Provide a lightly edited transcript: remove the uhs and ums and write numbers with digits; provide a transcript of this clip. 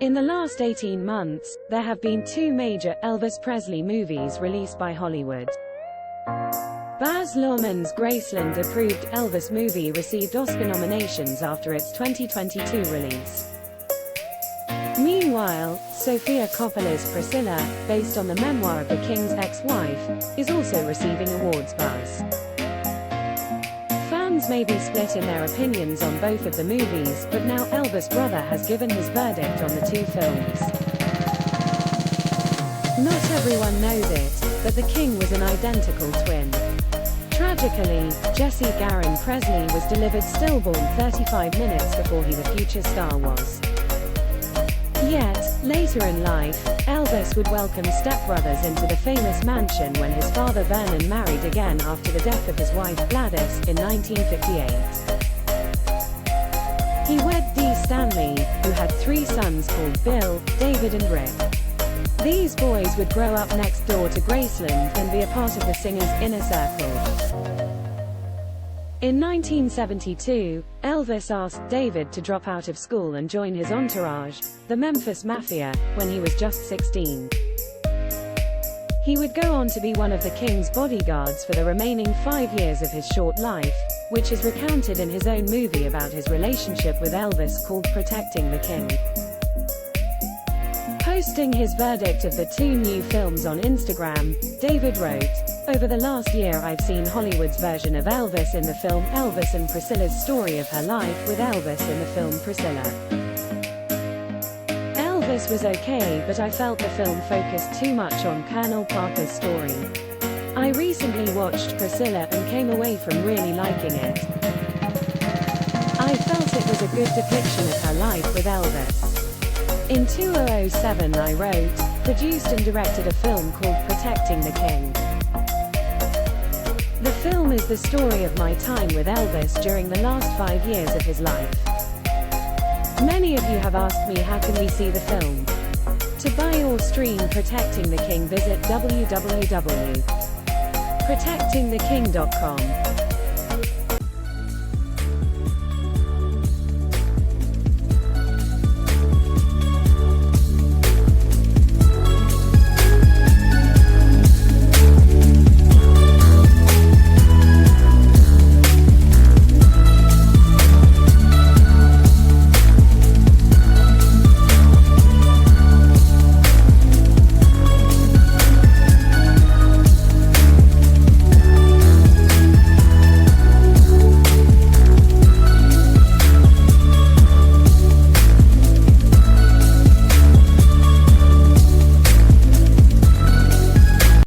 In the last 18 months, there have been 2 major Elvis Presley movies released by Hollywood. Baz Luhrmann's Graceland-approved Elvis movie received Oscar nominations after its 2022 release. Meanwhile, Sofia Coppola's Priscilla, based on the memoir of the king's ex-wife, is also receiving awards buzz. Fans may be split in their opinions on both of the movies, but now Elvis' brother has given his verdict on the 2 films. Not everyone knows it, but the king was an identical twin. Tragically, Jess Presley was delivered stillborn 35 minutes before he the future star was. Yet, later in life, Elvis would welcome stepbrothers into the famous mansion when his father Vernon married again after the death of his wife Gladys in 1958. He wed Dee Stanley, who had 3 sons called Bill, David and Rick. These boys would grow up next door to Graceland and be a part of the singer's inner circle. In 1972, Elvis asked David to drop out of school and join his entourage, the Memphis Mafia, when he was just 16. He would go on to be one of the king's bodyguards for the remaining 5 years of his short life, which is recounted in his own movie about his relationship with Elvis called Protecting the King. Posting his verdict of the 2 new films on Instagram, David wrote, "Over the last year I've seen Hollywood's version of Elvis in the film Elvis and Priscilla's story of her life with Elvis in the film Priscilla. Elvis was okay, but I felt the film focused too much on Colonel Parker's story. I recently watched Priscilla and came away from really liking it. I felt it was a good depiction of her life with Elvis. In 2007 I wrote, produced and directed a film called Protecting the King. The film is the story of my time with Elvis during the last 5 years of his life. Many of you have asked me how can we see the film. To buy or stream Protecting the King visit www.protectingtheking.com.